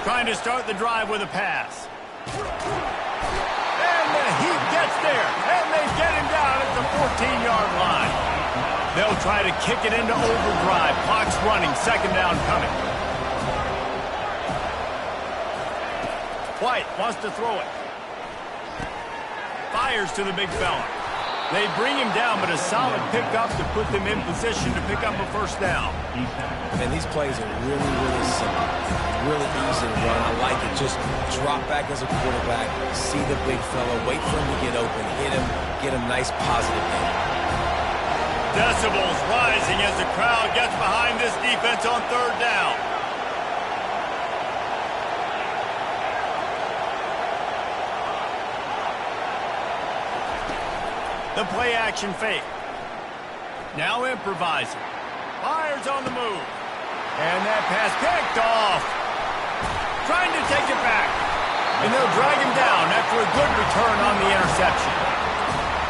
Trying to start the drive with a pass. And he gets there, and they get him down at the 14-yard line. They'll try to kick it into overdrive. Clock's running, second down coming. White wants to throw it. Fires to the big fella. They bring him down, but a solid pickup to put them in position to pick up a first down. And these plays are really, really simple. Really easy to run. I like it. Just drop back as a quarterback, see the big fella, wait for him to get open, hit him, get a nice positive gain. Decibels rising as the crowd gets behind this defense on third down. The play-action fake. Now improvising. Fires on the move. And that pass picked off. Trying to take it back. And they'll drag him down after a good return on the interception.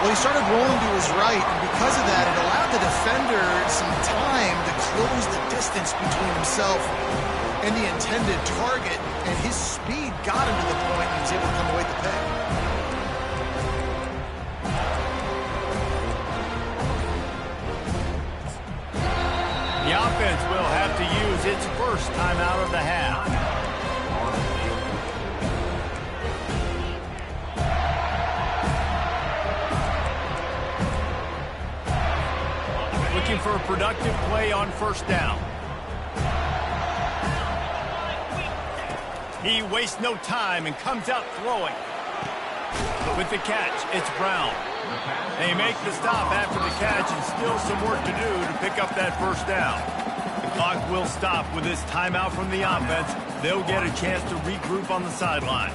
Well, he started rolling to his right, and because of that, it allowed the defender some time to close the distance between himself and the intended target, and his speed got him to the point he was able to come away with the pick. The offense will have to use its first timeout of the half. Looking for a productive play on first down. He wastes no time and comes out throwing. With the catch, it's Brown. They make the stop after the catch, and still some work to do to pick up that first down. The clock will stop with this timeout from the offense. They'll get a chance to regroup on the sideline.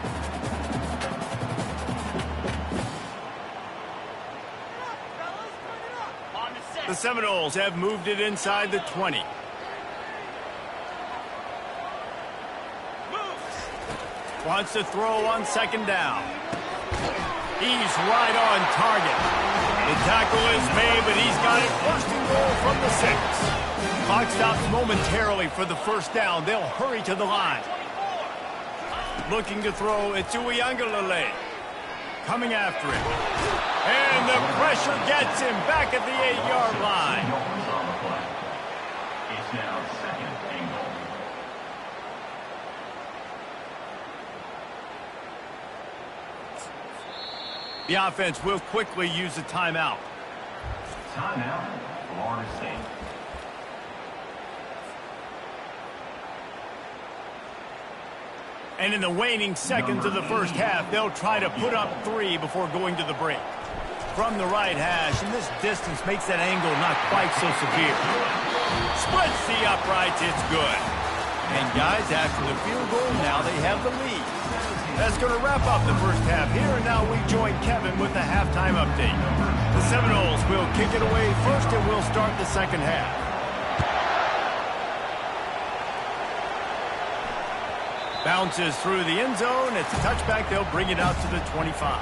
The Seminoles have moved it inside the 20. Wants to throw on second down. He's right on target. The tackle is made, but he's got it first and goal from the 6. Clock stops momentarily for the first down. They'll hurry to the line. Looking to throw, it's Uiagalelei. Coming after him. And the pressure gets him back at the 8-yard line. It's now second and goal. The offense will quickly use a timeout. Timeout, Florida State. And in the waning seconds of the first half, they'll try to put up 3 before going to the break. From the right hash, and this distance makes that angle not quite so severe. Splits the uprights, it's good. And guys, after the field goal, now they have the lead. That's going to wrap up the first half here, and now we join Kevin with the halftime update. The Seminoles will kick it away first, and we'll start the second half. Bounces through the end zone. It's a touchback. They'll bring it out to the 25.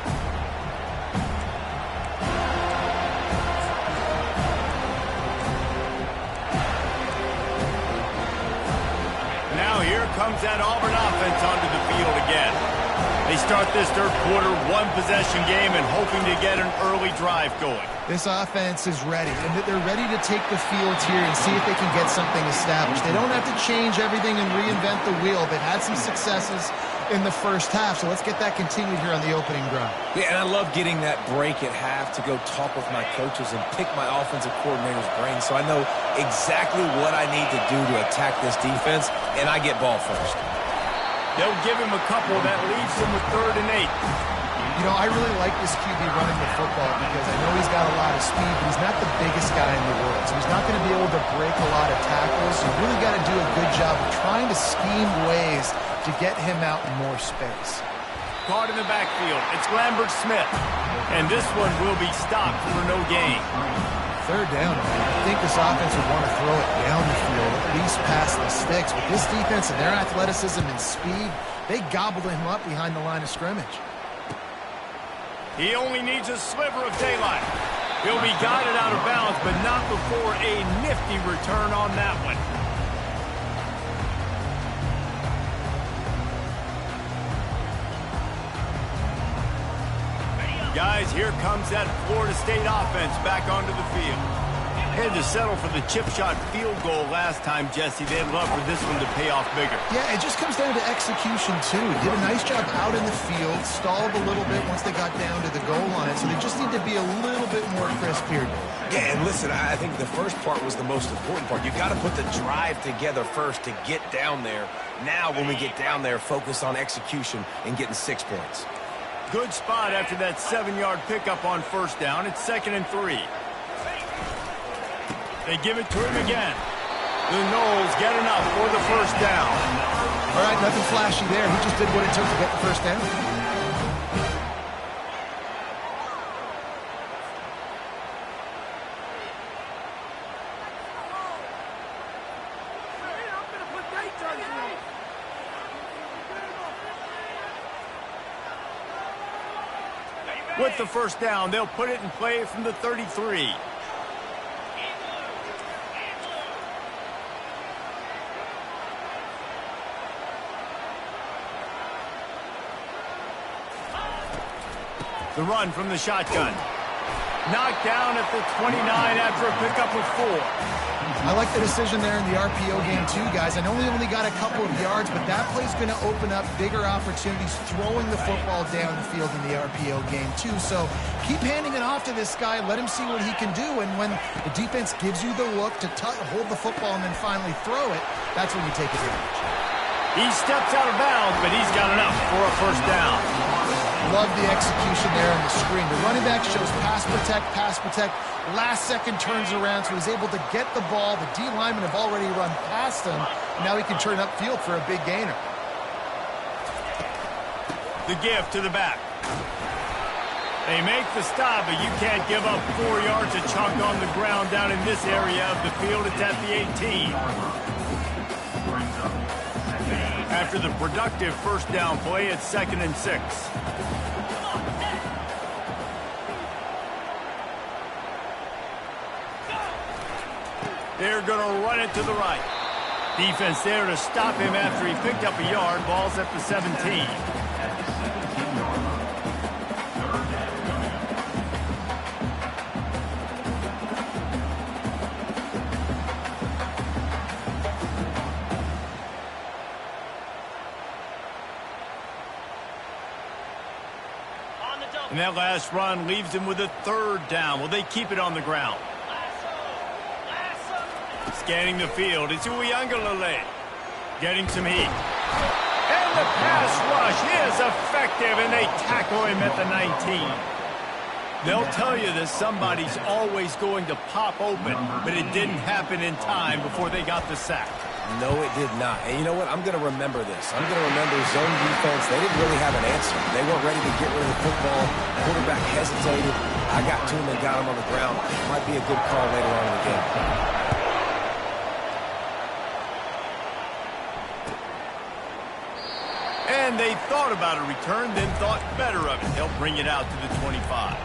Now here comes that Auburn offense onto the field again. They start this third quarter one-possession game and hoping to get an early drive going. This offense is ready, and they're ready to take the field here and see if they can get something established. They don't have to change everything and reinvent the wheel. They've had some successes in the first half, so let's get that continued here on the opening drive. Yeah, and I love getting that break at half to go talk with my coaches and pick my offensive coordinator's brain so I know exactly what I need to do to attack this defense, and I get ball first. They'll give him a couple that leaves him with 3rd and 8. You know, I really like this QB running the football because I know he's got a lot of speed, but he's not the biggest guy in the world. So he's not going to be able to break a lot of tackles. You really got to do a good job of trying to scheme ways to get him out in more space. Caught in the backfield. It's Lambert Smith. And this one will be stopped for no gain. 3rd down. I think this offense would want to throw it down the field, at least past the sticks. With this defense and their athleticism and speed, they gobbled him up behind the line of scrimmage. He only needs a sliver of daylight. He'll be guided out of bounds, but not before a nifty return on that one. Guys, here comes that Florida State offense back onto the field. Had to settle for the chip shot field goal last time, Jesse. They'd love for this one to pay off bigger. Yeah, it just comes down to execution, too. Did a nice job out in the field, stalled a little bit once they got down to the goal line, so they just need to be a little bit more crisp here. Yeah, and listen, I think the first part was the most important part. You got to put the drive together first to get down there. Now, when we get down there, focus on execution and getting 6 points. Good spot after that 7-yard pickup on first down. It's 2nd and 3. They give it to him again. The Noles get enough for the first down. All right, nothing flashy there. He just did what it took to get the first down. With the first down, they'll put it in play from the 33. The run from the shotgun. Knocked down at the 29 after a pickup of 4. I like the decision there in the RPO game too, guys. I know he only got a couple of yards, but that play's going to open up bigger opportunities throwing the football down the field in the RPO game too. So keep handing it off to this guy. Let him see what he can do. And when the defense gives you the look to hold the football and then finally throw it, that's when you take advantage. He steps out of bounds, but he's got enough for a first down. Love the execution there on the screen. The running back shows pass protect. Last second turns around, so he's able to get the ball. The D linemen have already run past him, and now he can turn upfield for a big gainer. The give to the back. They make the stop, but you can't give up 4 yards a chunk on the ground down in this area of the field. It's at the 18. After the productive first down play, it's 2nd and 6. They're going to run it to the right. Defense there to stop him after he picked up a yard. Ball's at the 17. And that last run leaves him with a 3rd down. Will they keep it on the ground? Scanning the field, it's Uiagalelei getting some heat. And the pass rush is effective, and they tackle him at the 19. They'll tell you that somebody's always going to pop open, but it didn't happen in time before they got the sack. No, it did not. And you know what? I'm going to remember this. I'm going to remember zone defense. They didn't really have an answer. They weren't ready to get rid of the football. Quarterback hesitated. I got to him and got him on the ground. Might be a good call later on in the game. And they thought about a return, then thought better of it. They'll bring it out to the 25.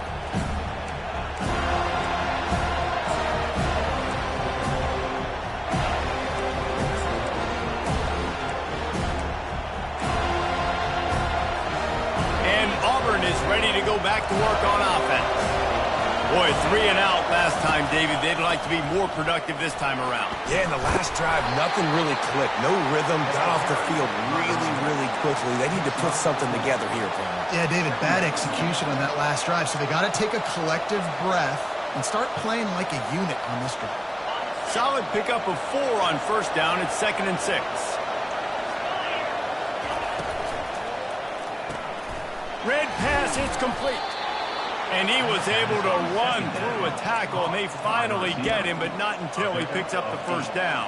And Auburn is ready to go back to work on offense. Boy, 3 and out last time, David. They'd like to be more productive this time around. Yeah, in the last drive, nothing really clicked. No rhythm, got off the field really quickly. They need to put something together here, Paul. Yeah, David, bad execution on that last drive. So they got to take a collective breath and start playing like a unit on this drive. Solid pickup of 4 on first down. It's 2nd and 6. Red pass, it's complete. And he was able to run through a tackle, and they finally get him, but not until he picks up the first down.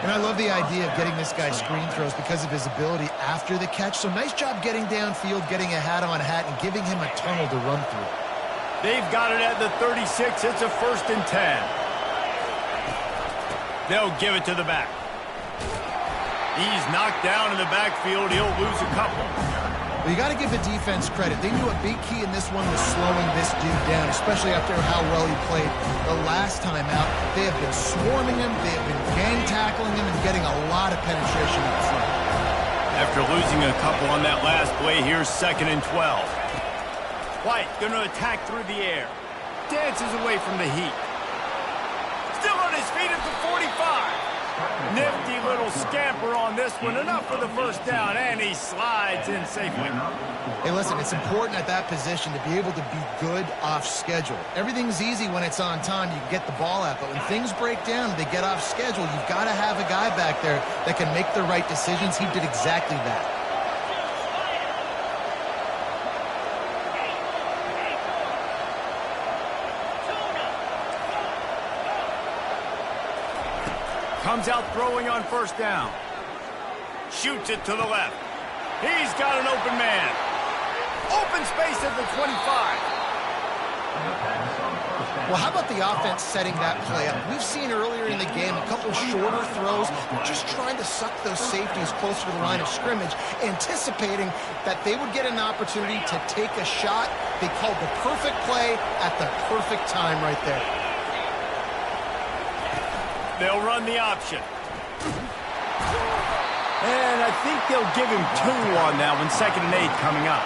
And I love the idea of getting this guy screen throws because of his ability after the catch. So nice job getting downfield, getting a hat-on-hat, and giving him a tunnel to run through. They've got it at the 36. It's a 1st and 10. They'll give it to the back. He's knocked down in the backfield. He'll lose a couple. Well, you got to give the defense credit. They knew a big key in this one was slowing this dude down, especially after how well he played the last time out. They have been swarming him, they have been gang tackling him, and getting a lot of penetration up front. After losing a couple on that last play, here's 2nd and 12. White going to attack through the air. Dances away from the heat. Still on his feet at the 45. Nifty little scamper on this one. Enough for the first down, and he slides in safely. Hey, listen, it's important at that position to be able to be good off schedule. Everything's easy when it's on time. You can get the ball out, but when things break down, they get off schedule. You've got to have a guy back there that can make the right decisions. He did exactly that. Comes out throwing on first down. Shoots it to the left. He's got an open man. Open space at the 25. Well, how about the offense setting that play up? We've seen earlier in the game a couple shorter throws, just trying to suck those safeties closer to the line of scrimmage, anticipating that they would get an opportunity to take a shot. They called the perfect play at the perfect time right there. They'll run the option. And I think they'll give him 2 on that one. 2nd and 8 coming up.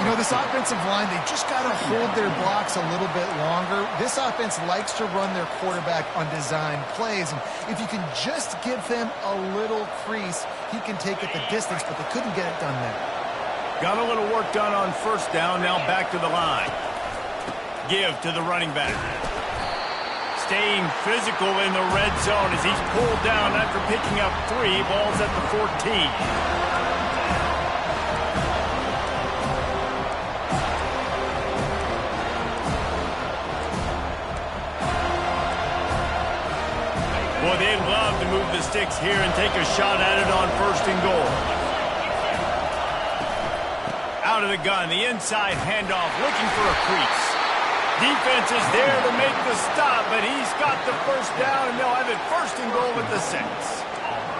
You know, this offensive line, they just got to hold their blocks a little bit longer. This offense likes to run their quarterback on design plays. And if you can just give him a little crease, he can take it the distance, but they couldn't get it done there. Got a little work done on first down. Now back to the line. Give to the running back. Staying physical in the red zone as he's pulled down after picking up 3. Balls at the 14. Boy, they'd love to move the sticks here and take a shot at it on 1st and goal. Out of the gun, the inside handoff, looking for a crease. Defense is there to make the stop, but he's got the first down, and they'll have it 1st and goal at the 6.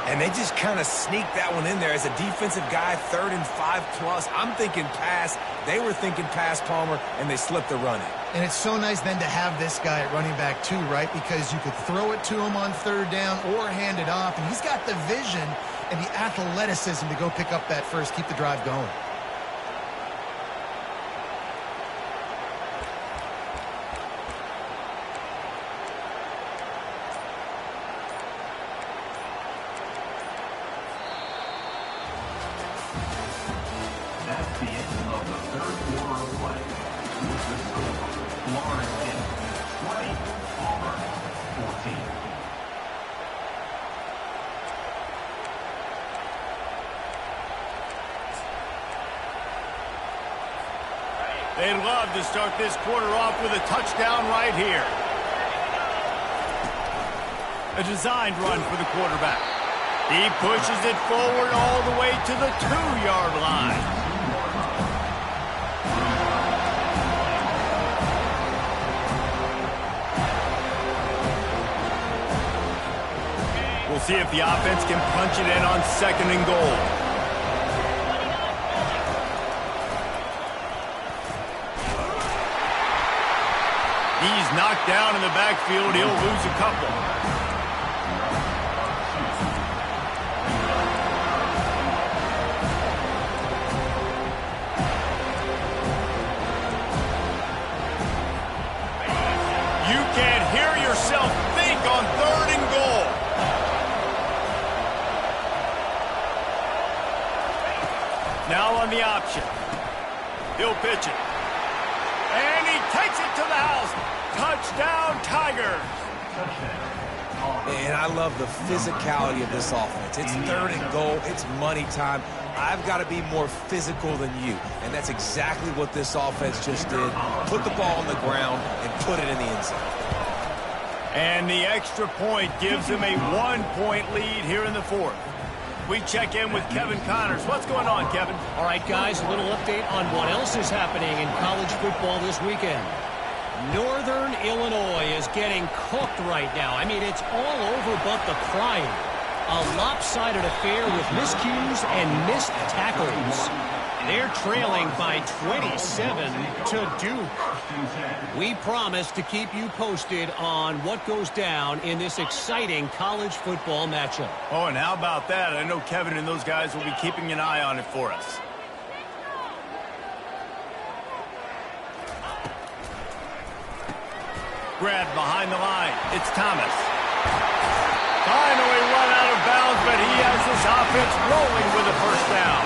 And they just kind of sneaked that one in there as a defensive guy, 3rd and 5+. I'm thinking pass. They were thinking pass, Palmer, and they slipped the run in. And it's so nice then to have this guy at running back too, right? Because you could throw it to him on 3rd down or hand it off, and he's got the vision and the athleticism to go pick up that first, keep the drive going. That's the end of the 3rd quarter of play. With the score, Florida State 20, Auburn 14. They'd love to start this quarter off with a touchdown right here. A designed run for the quarterback. He pushes it forward all the way to the 2-yard line. We'll see if the offense can punch it in on 2nd and goal. He's knocked down in the backfield. He'll lose a couple. You can't hear yourself think on 3rd and goal. Now on the option. He'll pitch it. And he takes it to the house. Touchdown, Tigers. And I love the physicality of this offense. It's 3rd and goal. It's money time. I've got to be more physical than you. And that's exactly what this offense just did. Put the ball on the ground and put it in the end zone. And the extra point gives him a 1-point lead here in the 4th. We check in with Kevin Connors. What's going on, Kevin? All right, guys, a little update on what else is happening in college football this weekend. Northern Illinois is getting cooked right now. I mean, it's all over but the crying. A lopsided affair with miscues and missed tackles. They're trailing by 27 to Duke. We promise to keep you posted on what goes down in this exciting college football matchup. Oh, and how about that? I know Kevin and those guys will be keeping an eye on it for us. Grabbed behind the line. It's Thomas. Finally run out of bounds, but he has his offense rolling with a first down.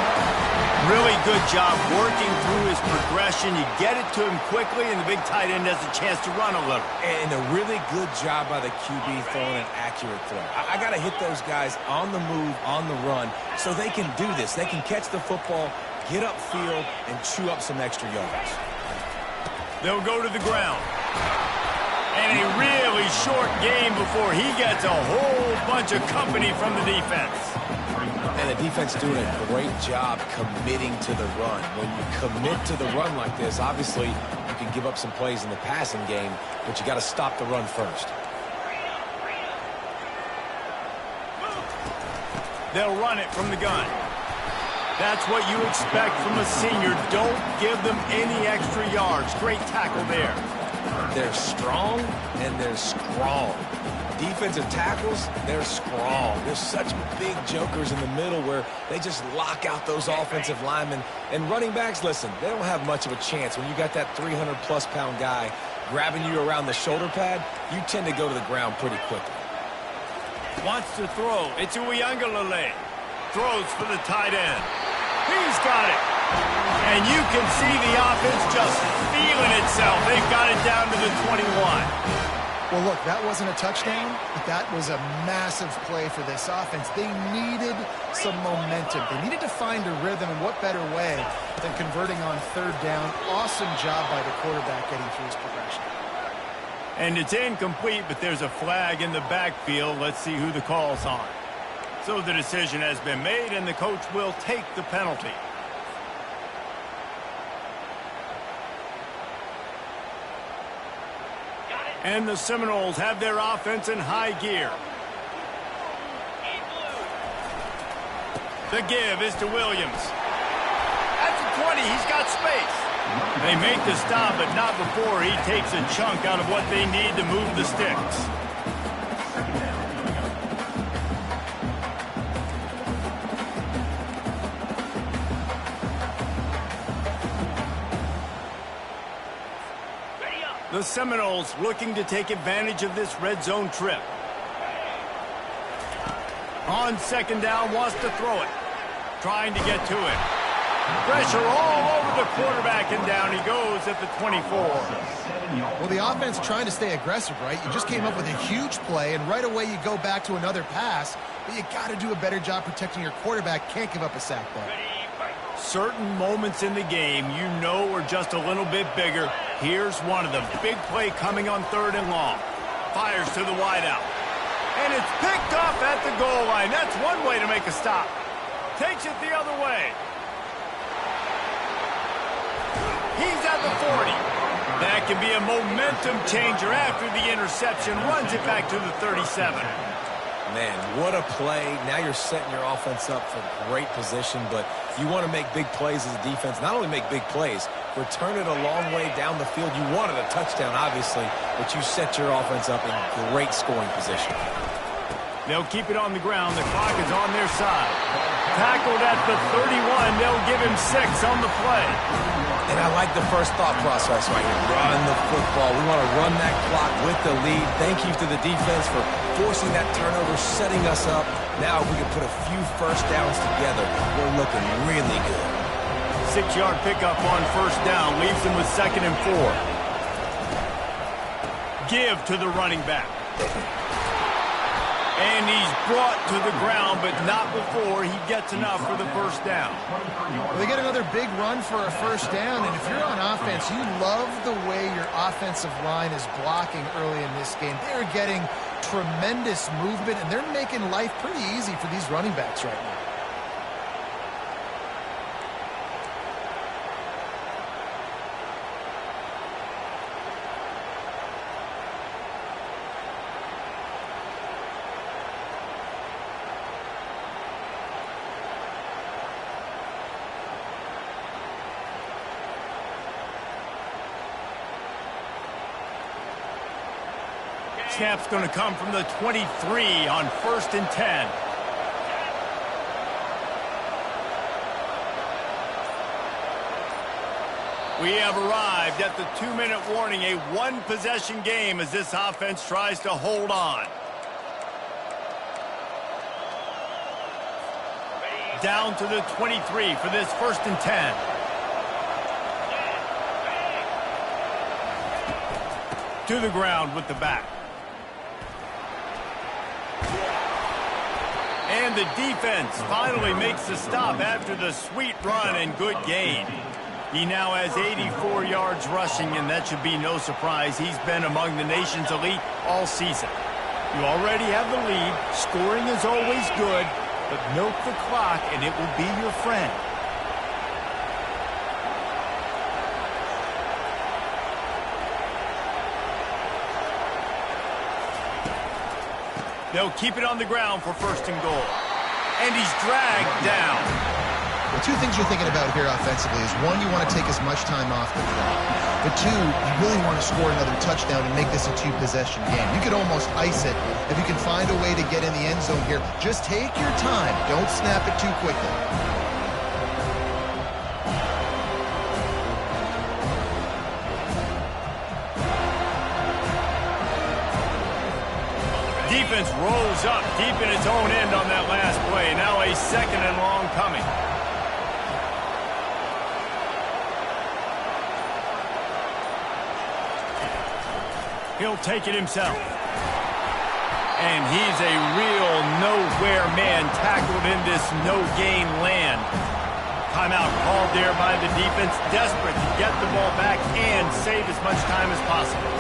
Really good job working through his progression. You get it to him quickly, and the big tight end has a chance to run a little. And a really good job by the QB throwing an accurate throw. I got to hit those guys on the move, on the run, so they can do this. They can catch the football, get upfield, and chew up some extra yards. They'll go to the ground. And a really short game before he gets a whole bunch of company from the defense. And the defense doing a great job committing to the run. When you commit to the run like this, obviously you can give up some plays in the passing game, but you got to stop the run first. They'll run it from the gun. That's what you expect from a senior. Don't give them any extra yards. Great tackle there. They're strong and they're strong. Defensive tackles, they're strong. There's such big jokers in the middle where they just lock out those offensive linemen. And running backs, listen, they don't have much of a chance. When you got that 300-plus pound guy grabbing you around the shoulder pad, you tend to go to the ground pretty quickly. Wants to throw. It's Uiagalelei. Throws for the tight end. He's got it. And you can see the offense just feeling itself. They've got it down to the 21. Well, look, that wasn't a touchdown, but that was a massive play for this offense. They needed some momentum. They needed to find a rhythm, and what better way than converting on third down. Awesome job by the quarterback getting through his progression. And it's incomplete, but there's a flag in the backfield. Let's see who the call's on. So the decision has been made, and the coach will take the penalty. And the Seminoles have their offense in high gear. The give is to Williams. At the 20, he's got space. They make the stop, but not before he takes a chunk out of what they need to move the sticks. The Seminoles looking to take advantage of this red zone trip. On second down, wants to throw it. Trying to get to it. Pressure all over the quarterback, and down he goes at the 24. Well, the offense trying to stay aggressive, right? You just came up with a huge play, and right away you go back to another pass, but you got to do a better job protecting your quarterback. Can't give up a sack there. Certain moments in the game you know are just a little bit bigger. Here's one of them. Big play coming on third and long. Fires to the wideout. And it's picked off at the goal line. That's one way to make a stop. Takes it the other way. He's at the 40. That can be a momentum changer after the interception. Runs it back to the 37. Man, what a play. Now you're setting your offense up for great position, but you want to make big plays as a defense. Not only make big plays, return it a long way down the field. You wanted a touchdown, obviously, but you set your offense up in great scoring position. They'll keep it on the ground. The clock is on their side. Tackled at the 31. They'll give him 6 on the play. And I like the first thought process right here. Run the football. We want to run that clock with the lead. Thank you to the defense for forcing that turnover, setting us up. Now if we can put a few first downs together, we're looking really good. 6-yard pickup on first down. Leaves them with 2nd and 4. Give to the running back. And he's brought to the ground, but not before he gets enough for the first down. Well, they get another big run for a first down, and if you're on offense, you love the way your offensive line is blocking early in this game. They're getting tremendous movement, and they're making life pretty easy for these running backs right now. Snap's going to come from the 23 on 1st and 10. We have arrived at the 2-minute warning, a one-possession game as this offense tries to hold on. Down to the 23 for this 1st and 10. To the ground with the back. And the defense finally makes the stop after the sweet run and good gain. He now has 84 yards rushing, and that should be no surprise. He's been among the nation's elite all season. You already have the lead. Scoring is always good, but milk the clock, and it will be your friend. They'll keep it on the ground for 1st and goal. And he's dragged down. Well, 2 things you're thinking about here offensively is, 1, you want to take as much time off the clock. But 2, you really want to score another touchdown and make this a 2-possession game. You could almost ice it if you can find a way to get in the end zone here. Just take your time. Don't snap it too quickly. Defense rolls up deep in its own end on that last play. Now a 2nd and long coming. He'll take it himself. And he's a real nowhere man tackled in this no-gain land. Timeout called there by the defense, desperate to get the ball back and save as much time as possible.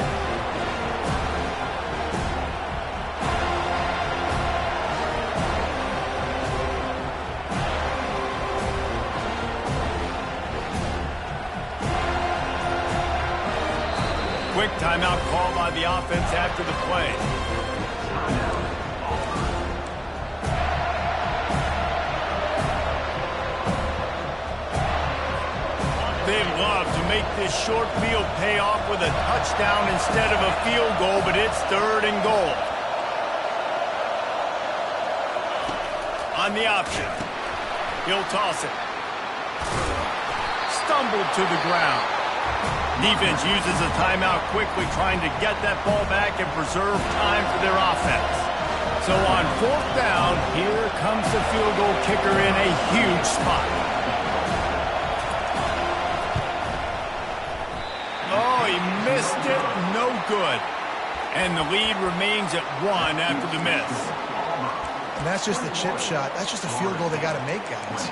Quick timeout call by the offense after the play. They'd love to make this short field pay off with a touchdown instead of a field goal, but it's 3rd and goal. On the option. He'll toss it. Stumbled to the ground. Defense uses a timeout quickly, trying to get that ball back and preserve time for their offense. So on 4th down, here comes the field goal kicker in a huge spot. Oh, he missed it. No good. And the lead remains at 1 after the miss. And that's just the chip shot. That's just a field goal they got to make, guys.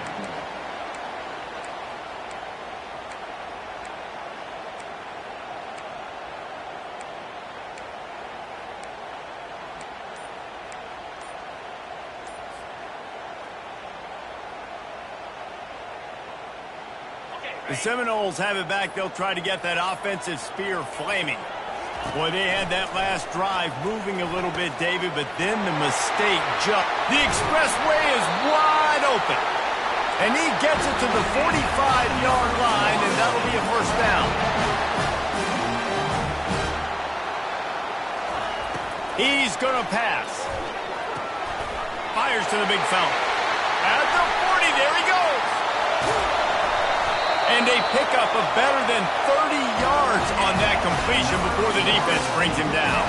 The Seminoles have it back. They'll try to get that offensive spear flaming. Boy, they had that last drive moving a little bit, David, but then the mistake jumped. The expressway is wide open. And he gets it to the 45-yard line, and that'll be a 1st down. He's going to pass. Fires to the big fella. At the 40, there he goes. And a pickup of better than 30 yards on that completion before the defense brings him down.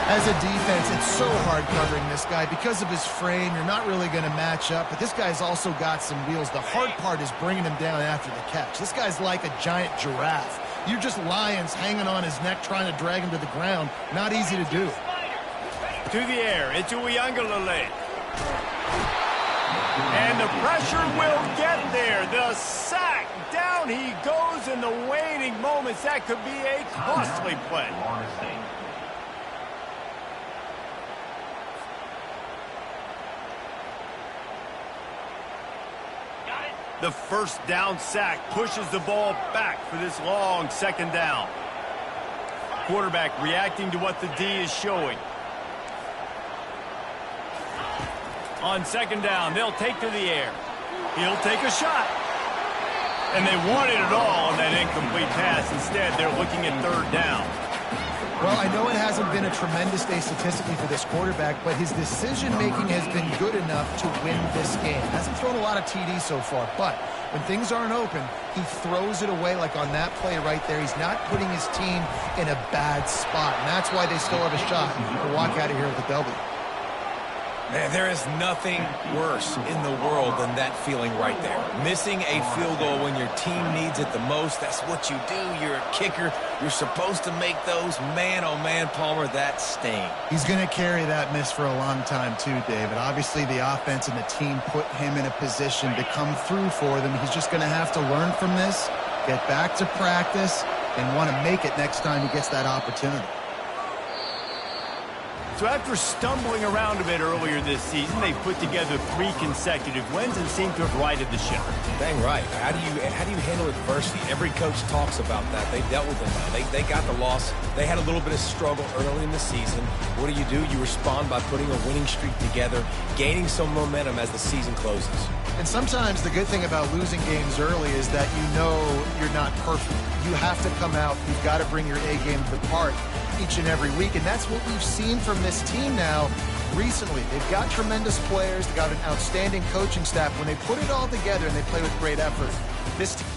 As a defense, it's so hard covering this guy. Because of his frame, you're not really going to match up. But this guy's also got some wheels. The hard part is bringing him down after the catch. This guy's like a giant giraffe. You're just lions hanging on his neck trying to drag him to the ground. Not easy to do. To the air, into Uiagalelei. And the pressure will get there. The sack. Down he goes in the waning moments. That could be a costly play. The 1st down sack pushes the ball back for this long 2nd down. Quarterback reacting to what the D is showing. On 2nd down, they'll take to the air. He'll take a shot. And they wanted it all on that incomplete pass. Instead, they're looking at 3rd down. Well, I know it hasn't been a tremendous day statistically for this quarterback, but his decision-making has been good enough to win this game. Hasn't thrown a lot of TDs so far, but When things aren't open, he throws it away like on that play right there. He's not putting his team in a bad spot, and that's why they still have a shot to walk out of here with a W. Man, there is nothing worse in the world than that feeling right there. Missing a field goal when your team needs it the most, that's what you do. You're a kicker. You're supposed to make those. Man, oh man, Palmer, that stings. He's going to carry that miss for a long time too, David. Obviously, the offense and the team put him in a position to come through for them. He's just going to have to learn from this, get back to practice, and want to make it next time he gets that opportunity. So after stumbling around a bit earlier this season, they've put together 3 consecutive wins and seem to have righted the ship. Dang right. How do you handle adversity? Every coach talks about that. They dealt with it now. They got the loss. They had a little bit of struggle early in the season. What do? You respond by putting a winning streak together, gaining some momentum as the season closes. And sometimes the good thing about losing games early is that you know you're not perfect. You have to come out. You've got to bring your A game to the park each and every week, and that's what we've seen from this team now recently. They've got tremendous players. They've got an outstanding coaching staff. When they put it all together and they play with great effort, this team